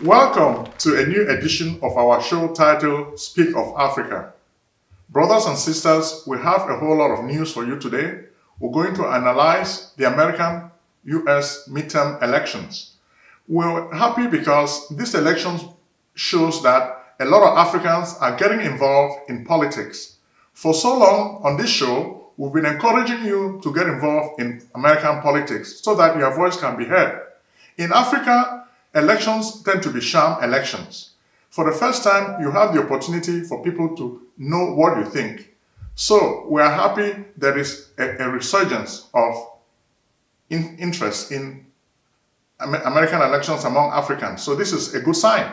Welcome to a new edition of our show titled Speak of Africa. Brothers and sisters, we have a whole lot of news for you today. We're going to analyze the American-US midterm elections. We're happy because this election shows that a lot of Africans are getting involved in politics. For so long on this show, we've been encouraging you to get involved in American politics so that your voice can be heard. In Africa, elections tend to be sham elections. For the first time, you have the opportunity for people to know what you think. So we are happy there is a resurgence of interest in American elections among Africans. So this is a good sign.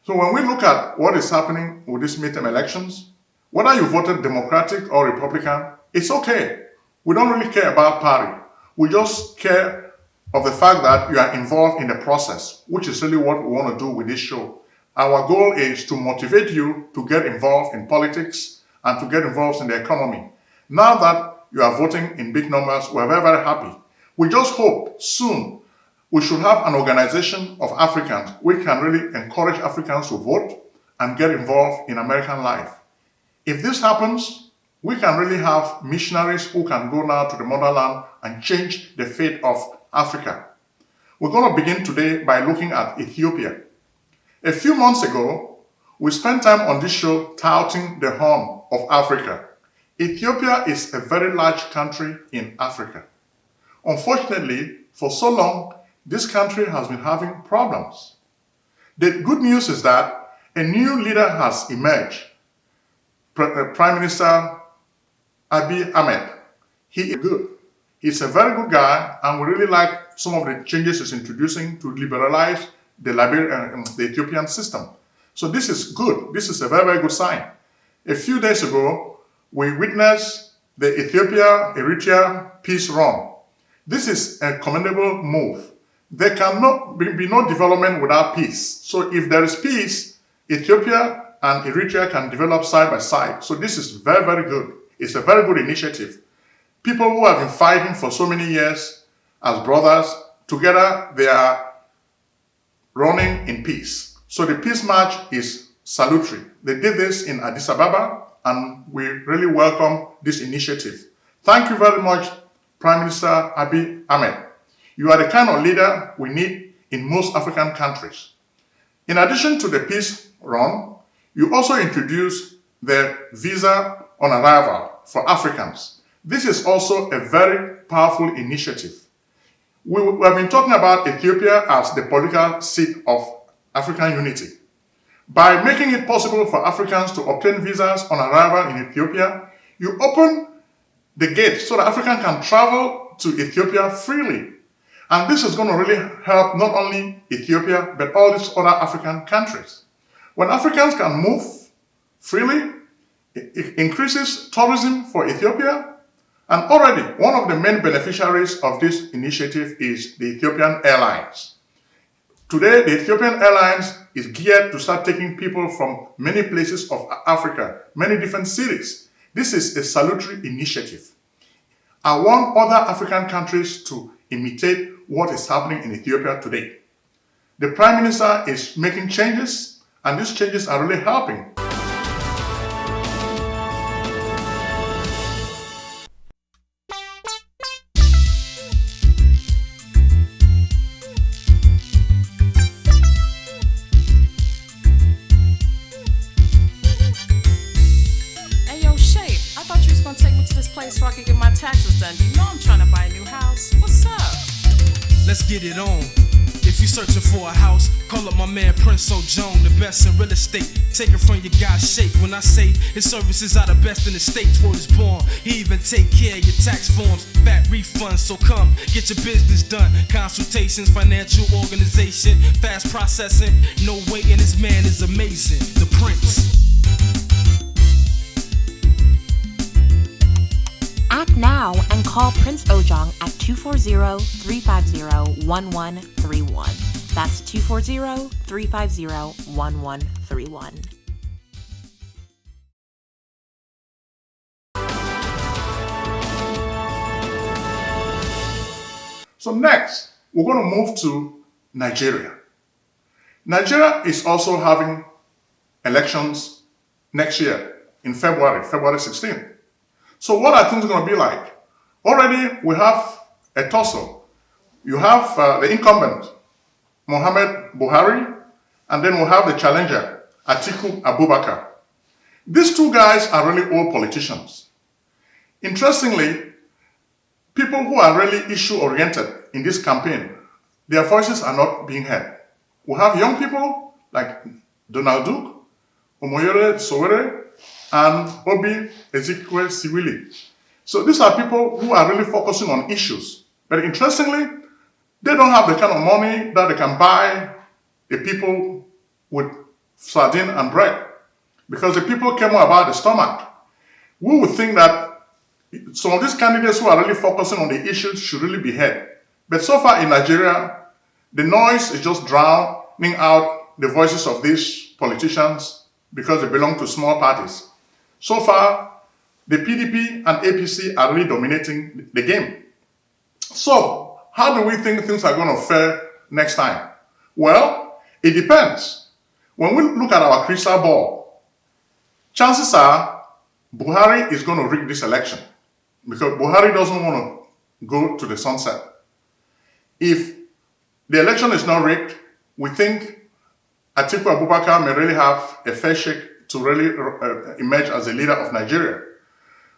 So when we look at what is happening with these midterm elections, whether you voted Democratic or Republican, it's okay. We don't really care about party. We just care of the fact that you are involved in the process, which is really what we want to do with this show. Our goal is to motivate you to get involved in politics and to get involved in the economy. Now that you are voting in big numbers, we're very, very happy. We just hope soon we should have an organization of Africans. We can really encourage Africans to vote and get involved in American life. If this happens, we can really have missionaries who can go now to the motherland and change the fate of Africa. We're going to begin today by looking at Ethiopia. A few months ago, we spent time on this show touting the horn of Africa. Ethiopia is a very large country in Africa. Unfortunately, for so long, this country has been having problems. The good news is that a new leader has emerged. Prime Minister Abiy Ahmed. He is good. He's a very good guy, and we really like some of the changes he's introducing to liberalize the Ethiopian system. So this is good. This is a very, very good sign. A few days ago, we witnessed the Ethiopia-Eritrea peace run. This is a commendable move. There cannot be no development without peace. So if there is peace, Ethiopia and Eritrea can develop side by side. So this is very, very good. It's a very good initiative. People who have been fighting for so many years as brothers, together they are running in peace. So the peace march is salutary. They did this in Addis Ababa, and we really welcome this initiative. Thank you very much, Prime Minister Abiy Ahmed. You are the kind of leader we need in most African countries. In addition to the peace run, you also introduced the visa on arrival for Africans. This is also a very powerful initiative. We have been talking about Ethiopia as the political seat of African unity. By making it possible for Africans to obtain visas on arrival in Ethiopia, you open the gate so that Africans can travel to Ethiopia freely. And this is going to really help not only Ethiopia, but all these other African countries. When Africans can move freely, it increases tourism for Ethiopia. And already, one of the main beneficiaries of this initiative is the Ethiopian Airlines. Today, the Ethiopian Airlines is geared to start taking people from many places of Africa, many different cities. This is a salutary initiative. I want other African countries to imitate what is happening in Ethiopia today. The Prime Minister is making changes, and these changes are really helping. So I can get my taxes done. You know I'm trying to buy a new house. What's up? Let's get it on. If you're searching for a house, call up my man Prince Ojong, the best in real estate. Take it from your guy's shape. When I say his services are the best in the states, word is born. He even take care of your tax forms, fat refunds. So come get your business done. Consultations, financial organization, fast processing. No waiting. This man is amazing. The Prince. Act now and call Prince Ojong at 240-350-1131. That's 240-350-1131. So next, we're going to move to Nigeria. Nigeria is also having elections next year in February 16th. So what are things going to be like? Already we have a tussle. You have the incumbent, Mohamed Buhari, and then we have the challenger, Atiku Abubaker. These two guys are really old politicians. Interestingly, people who are really issue-oriented in this campaign, their voices are not being heard. We have young people like Donald Duke, Omoyele Sowore, and Obi Ezekwesili. So these are people who are really focusing on issues. But interestingly, they don't have the kind of money that they can buy the people with sardine and bread. Because the people care more about the stomach. We would think that some of these candidates who are really focusing on the issues should really be heard. But so far in Nigeria, the noise is just drowning out the voices of these politicians because they belong to small parties. So far, the PDP and APC are really dominating the game. So, how do we think things are going to fare next time? Well, it depends. When we look at our crystal ball, chances are Buhari is going to rig this election because Buhari doesn't want to go to the sunset. If the election is not rigged, we think Atiku Abubakar may really have a fair shake to really emerge as a leader of Nigeria.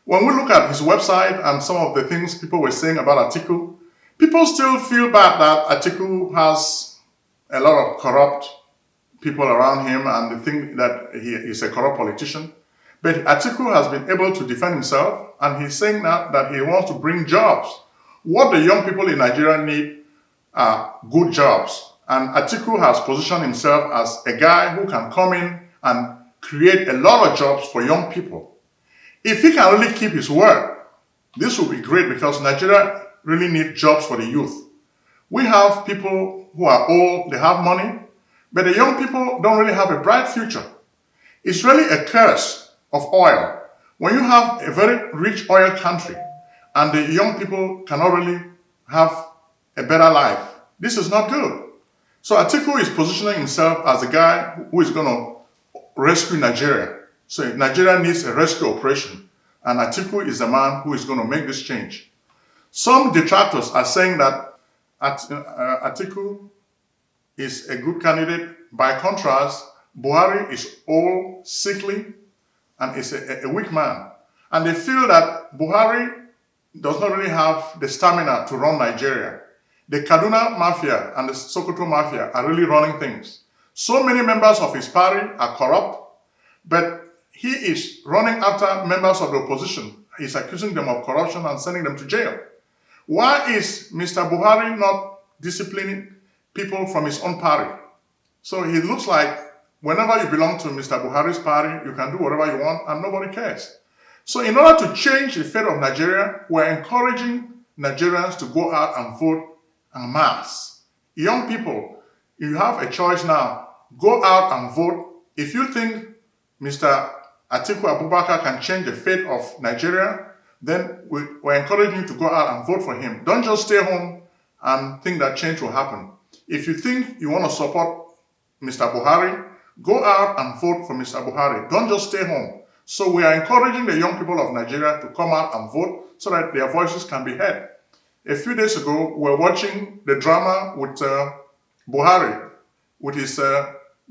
When we look at his website and some of the things people were saying about Atiku, people still feel bad that Atiku has a lot of corrupt people around him and they think that he is a corrupt politician. But Atiku has been able to defend himself and he's saying that he wants to bring jobs. What the young people in Nigeria need are good jobs. And Atiku has positioned himself as a guy who can come in and create a lot of jobs for young people. If he can really keep his word, this will be great because Nigeria really needs jobs for the youth. We have people who are old, they have money, but the young people don't really have a bright future. It's really a curse of oil. When you have a very rich oil country and the young people cannot really have a better life, this is not good. So Atiku is positioning himself as a guy who is going to rescue Nigeria. So Nigeria needs a rescue operation, and Atiku is the man who is going to make this change. Some detractors are saying that Atiku is a good candidate. By contrast, Buhari is old, sickly, and is a weak man. And they feel that Buhari does not really have the stamina to run Nigeria. The Kaduna Mafia and the Sokoto Mafia are really running things. So many members of his party are corrupt, but he is running after members of the opposition. He's accusing them of corruption and sending them to jail. Why is Mr. Buhari not disciplining people from his own party? So he looks like whenever you belong to Mr. Buhari's party, you can do whatever you want and nobody cares. So in order to change the fate of Nigeria, we're encouraging Nigerians to go out and vote en masse. Young people, you have a choice now. Go out and vote. If you think Mr. Atiku Abubakar can change the fate of Nigeria, then we're encouraging you to go out and vote for him. Don't just stay home and think that change will happen. If you think you want to support Mr. Buhari, go out and vote for Mr. Buhari. Don't just stay home. So we are encouraging the young people of Nigeria to come out and vote so that their voices can be heard. A few days ago, we were watching the drama with Buhari, with his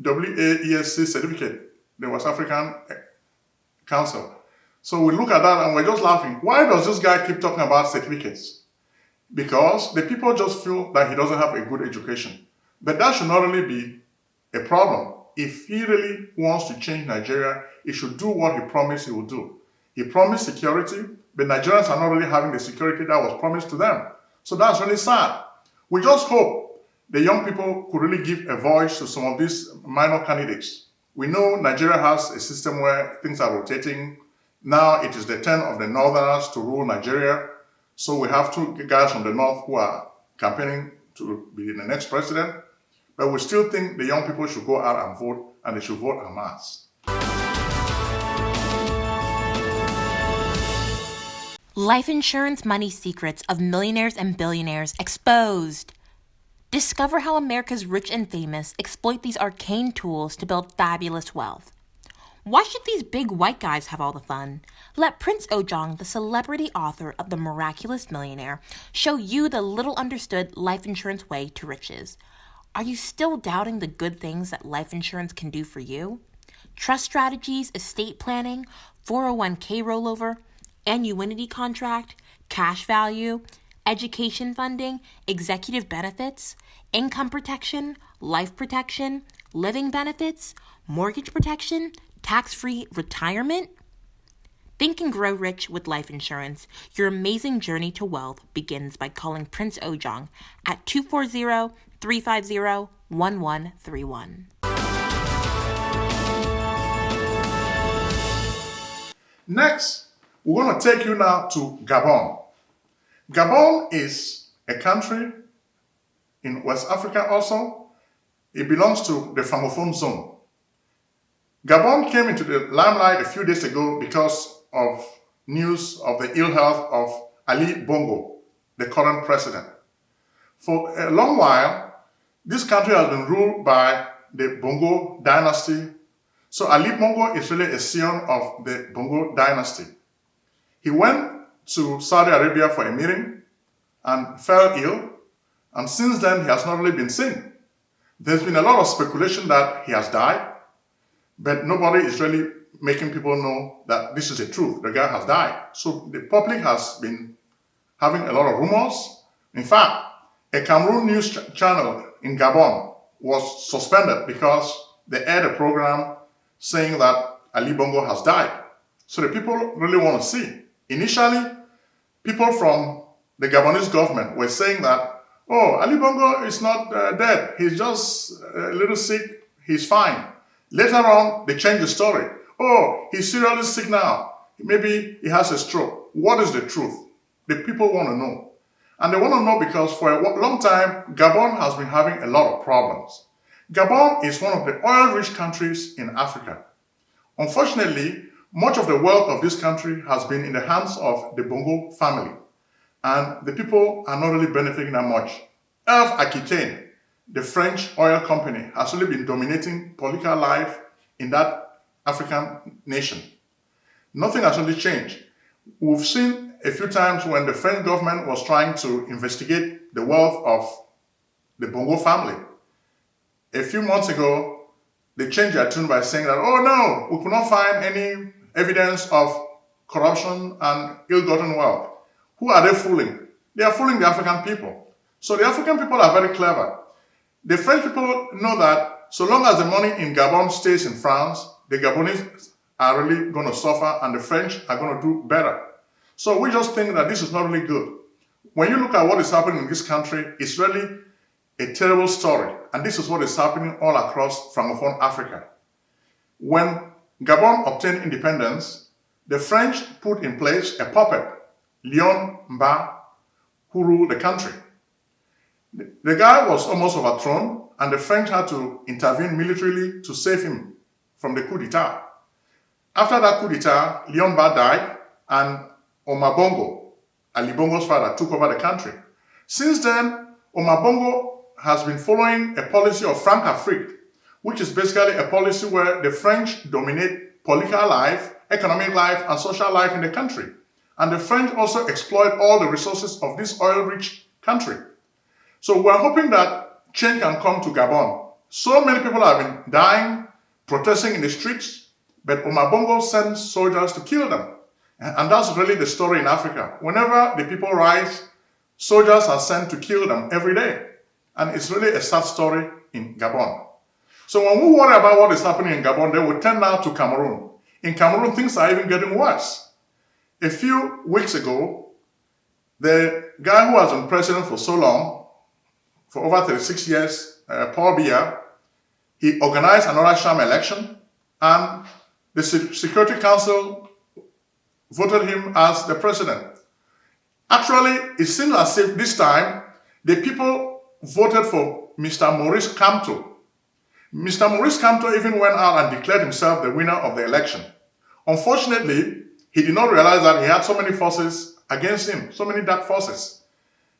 WAESC certificate, the West African Council. So we look at that and we're just laughing. Why does this guy keep talking about certificates? Because the people just feel that he doesn't have a good education. But that should not really be a problem. If he really wants to change Nigeria, he should do what he promised he would do. He promised security, but Nigerians are not really having the security that was promised to them. So that's really sad. We just hope the young people could really give a voice to some of these minor candidates. We know Nigeria has a system where things are rotating. Now it is the turn of the Northerners to rule Nigeria. So we have two guys from the North who are campaigning to be the next president. But we still think the young people should go out and vote, and they should vote en masse. Life insurance money secrets of millionaires and billionaires exposed. Discover how America's rich and famous exploit these arcane tools to build fabulous wealth. Why should these big white guys have all the fun? Let Prince Ojong, the celebrity author of The Miraculous Millionaire, show you the little understood life insurance way to riches. Are you still doubting the good things that life insurance can do for you? Trust strategies, estate planning, 401k rollover, annuity contract, cash value, education funding, executive benefits, income protection, life protection, living benefits, mortgage protection, tax-free retirement? Think and grow rich with life insurance. Your amazing journey to wealth begins by calling Prince Ojong at 240-350-1131. Next, we're going to take you now to Gabon. Gabon is a country in West Africa also. It belongs to the Francophone zone. Gabon came into the limelight a few days ago because of news of the ill health of Ali Bongo, the current president. For a long while, this country has been ruled by the Bongo dynasty. So Ali Bongo is really a scion of the Bongo dynasty. He went to Saudi Arabia for a meeting and fell ill, and since then he has not really been seen. There's been a lot of speculation that he has died, but nobody is really making people know that this is the truth. The guy has died. So the public has been having a lot of rumors. In fact, a Cameroun news channel in Gabon was suspended because they aired a program saying that Ali Bongo has died. So the people really want to see. Initially, people from the Gabonese government were saying that, oh, Ali Bongo is not dead. He's just a little sick. He's fine. Later on, they changed the story. Oh, he's seriously sick now. Maybe he has a stroke. What is the truth? The people want to know. And they want to know because for a long time, Gabon has been having a lot of problems. Gabon is one of the oil-rich countries in Africa. Unfortunately, much of the wealth of this country has been in the hands of the Bongo family. And the people are not really benefiting that much. Aquitaine, the French oil company, has really been dominating political life in that African nation. Nothing has really changed. We've seen a few times when the French government was trying to investigate the wealth of the Bongo family. A few months ago, they changed their tune by saying that, oh no, we could not find any evidence of corruption and ill-gotten wealth. Who are they fooling? They are fooling the African people. So the African people are very clever. The French people know that so long as the money in Gabon stays in France, the Gabonese are really going to suffer and the French are going to do better. So we just think that this is not really good. When you look at what is happening in this country, it's really a terrible story. And this is what is happening all across Francophone Africa. When Gabon obtained independence, the French put in place a puppet, Lion Mba, who ruled the country. The guy was almost overthrown, and the French had to intervene militarily to save him from the coup d'etat. After that coup d'etat, Lion Mba died, and Omar Bongo, Ali Bongo's father, took over the country. Since then, Omar Bongo has been following a policy of Franc-Afrique, which is basically a policy where the French dominate political life, economic life, and social life in the country. And the French also exploit all the resources of this oil-rich country. So we're hoping that change can come to Gabon. So many people have been dying, protesting in the streets, but Omar Bongo sends soldiers to kill them. And that's really the story in Africa. Whenever the people rise, soldiers are sent to kill them every day. And it's really a sad story in Gabon. So when we worry about what is happening in Gabon, then we turn now to Cameroon. In Cameroon, things are even getting worse. A few weeks ago, the guy who has been president for so long, for over 36 years, Paul Biya, he organized another Sham election, and the Security Council voted him as the president. Actually, it seems as if this time, the people voted for Mr. Maurice Kamto. Mr. Maurice Kamto even went out and declared himself the winner of the election. Unfortunately, he did not realize that he had so many forces against him, so many dark forces.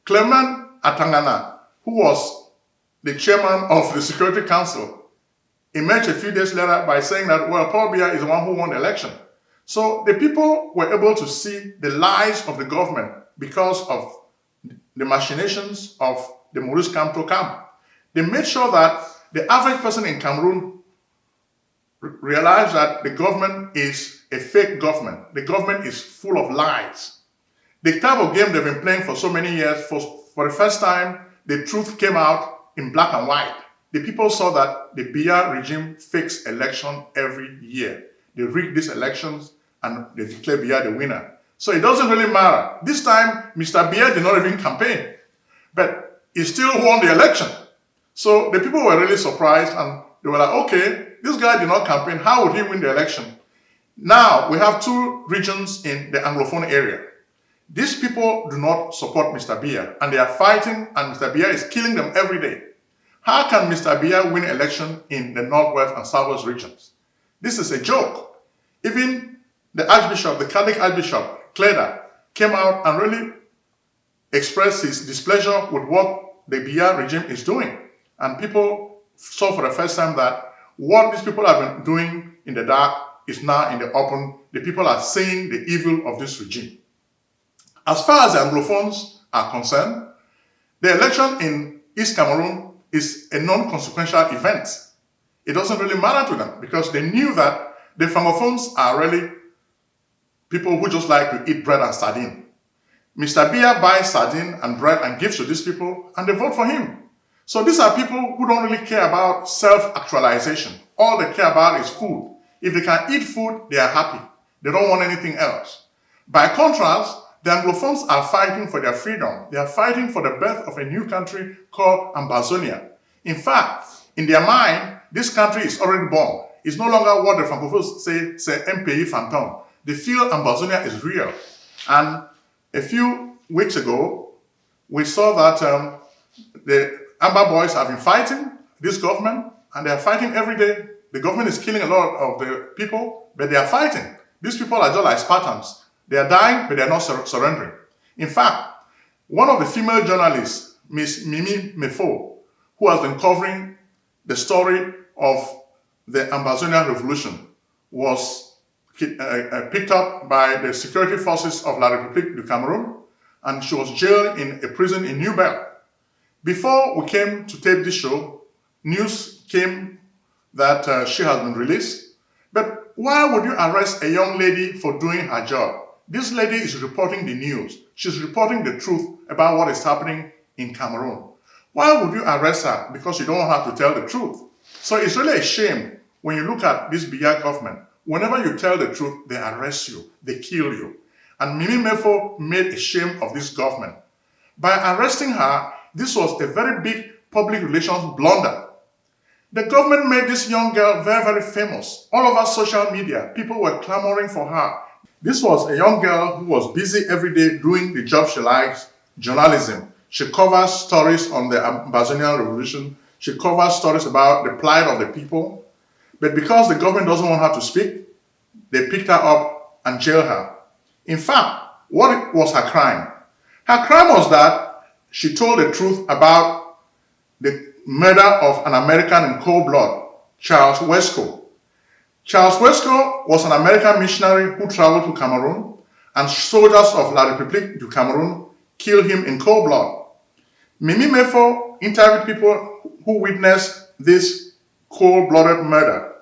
Clement Atangana, who was the chairman of the Security Council, emerged a few days later by saying that, well, Paul Biya is the one who won the election. So the people were able to see the lies of the government because of the machinations of the Maurice Kamto camp. They made sure that the average person in Cameroon realized that the government is a fake government. The government is full of lies. The type of game they've been playing for so many years, for the first time, the truth came out in black and white. The people saw that the Biya regime fakes election every year. They rig these elections and they declare Biya the winner. So it doesn't really matter. This time, Mr. Biya did not even campaign, but he still won the election. So the people were really surprised and they were like, okay, this guy did not campaign. How would he win the election? Now we have two regions in the Anglophone area. These people do not support Mr. Biya and they are fighting and Mr. Biya is killing them every day. How can Mr. Biya win election in the Northwest and Southwest regions? This is a joke. Even the Archbishop, the Catholic Archbishop, Cleda, came out and really expressed his displeasure with what the Biya regime is doing. And people saw for the first time that what these people have been doing in the dark is now in the open. The people are seeing the evil of this regime. As far as the Anglophones are concerned, the election in East Cameroon is a non-consequential event. It doesn't really matter to them because they knew that the Francophones are really people who just like to eat bread and sardine. Mr. Biya buys sardine and bread and gives to these people and they vote for him. So these are people who don't really care about self-actualization. All they care about is food. If they can eat food, they are happy. They don't want anything else. By contrast, the Anglophones are fighting for their freedom. They are fighting for the birth of a new country called Ambazonia. In fact, in their mind, this country is already born. It's no longer what the Francophones say, c'est un pays fantôme. They feel Ambazonia is real. And a few weeks ago, we saw that the Amber Boys have been fighting this government, and they are fighting every day. The government is killing a lot of the people, but they are fighting. These people are just like Spartans. They are dying, but they are not surrendering. In fact, one of the female journalists, Miss Mimi Mefo, who has been covering the story of the Ambazonia Revolution, was picked up by the security forces of La République du Cameroun, and she was jailed in a prison in New Bell. Before we came to tape this show, news came that she has been released. But why would you arrest a young lady for doing her job? This lady is reporting the news. She's reporting the truth about what is happening in Cameroon. Why would you arrest her? Because you don't want her to tell the truth. So it's really a shame when you look at this Biya government. Whenever you tell the truth, they arrest you, they kill you. And Mimi Mefo made a shame of this government. By arresting her, this was a very big public relations blunder. The government made this young girl very, very famous. All over social media, people were clamoring for her. This was a young girl who was busy every day doing the job she likes, journalism. She covers stories on the Ambazonian Revolution. She covers stories about the plight of the people. But because the government doesn't want her to speak, they picked her up and jailed her. In fact, what was her crime? Her crime was that she told the truth about the murder of an American in cold blood, Charles Wesco. Charles Wesco was an American missionary who traveled to Cameroon, and soldiers of La République du Cameroun killed him in cold blood. Mimi Mefo interviewed people who witnessed this cold-blooded murder,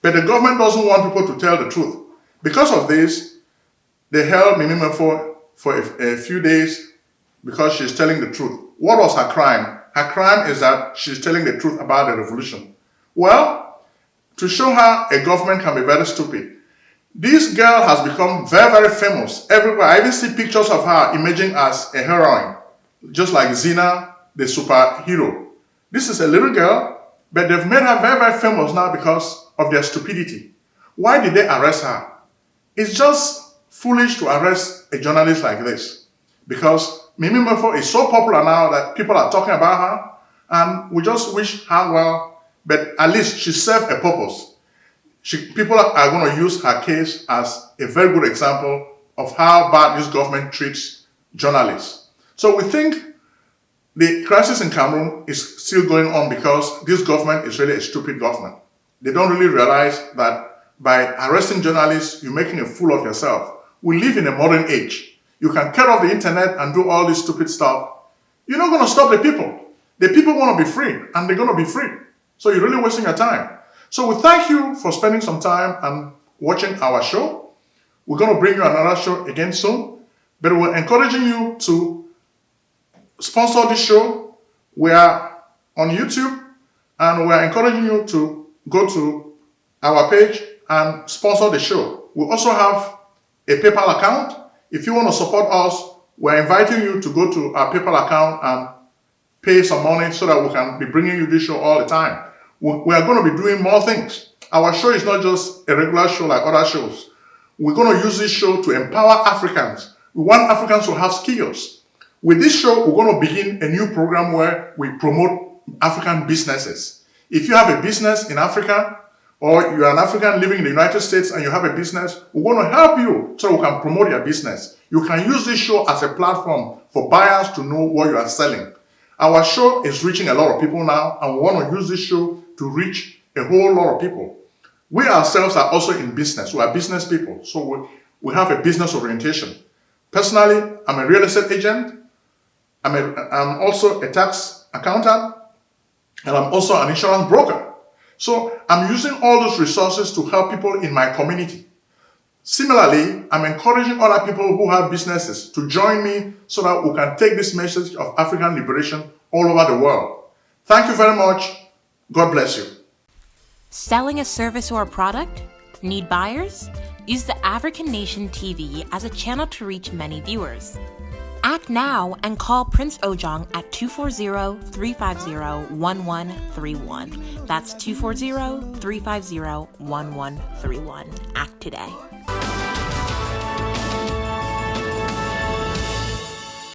but the government doesn't want people to tell the truth. Because of this, they held Mimi Mefo for a few days because she's telling the truth. What was her crime? Her crime is that she's telling the truth about the revolution. Well, to show how a government can be very stupid, this girl has become very, very famous everywhere. I even see pictures of her emerging as a heroine, just like Xena, the superhero. This is a little girl, but they've made her very, very famous now because of their stupidity. Why did they arrest her? It's just foolish to arrest a journalist like this, because Mimi Mefo is so popular now that people are talking about her, and we just wish her well, but at least she served a purpose. People are going to use her case as a very good example of how bad this government treats journalists. So we think The crisis in Cameroun is still going on because this government is really a stupid government. They don't really realize that by arresting journalists, you're making a fool of yourself. We live in a modern age. You can cut off the internet and do all this stupid stuff. You're not going to stop the people. The people want to be free, and they're going to be free. So you're really wasting your time. So we thank you for spending some time and watching our show. We're going to bring you another show again soon, but we're encouraging you to sponsor this show. We are on YouTube, and we're encouraging you to go to our page and sponsor the show. We also have a PayPal account. If you want to support us, we're inviting you to go to our PayPal account and pay some money so that we can be bringing you this show all the time. We are going to be doing more things. Our show is not just a regular show like other shows. We're going to use this show to empower Africans. We want Africans to have skills. With this show, we're going to begin a new program where we promote African businesses. If you have a business in Africa, or you're an African living in the United States and you have a business, we're going to help you so we can promote your business. You can use this show as a platform for buyers to know what you are selling. Our show is reaching a lot of people now, and we want to use this show to reach a whole lot of people. We ourselves are also in business. We are business people, so we have a business orientation. Personally, I'm a real estate agent. I'm also a tax accountant, and I'm also an insurance broker. So I'm using all those resources to help people in my community. Similarly, I'm encouraging other people who have businesses to join me so that we can take this message of African liberation all over the world. Thank you very much. God bless you. Selling a service or a product? Need buyers? Use the African Nation TV as a channel to reach many viewers. Act now and call Prince Ojong at 240-350-1131. That's 240-350-1131. Act today.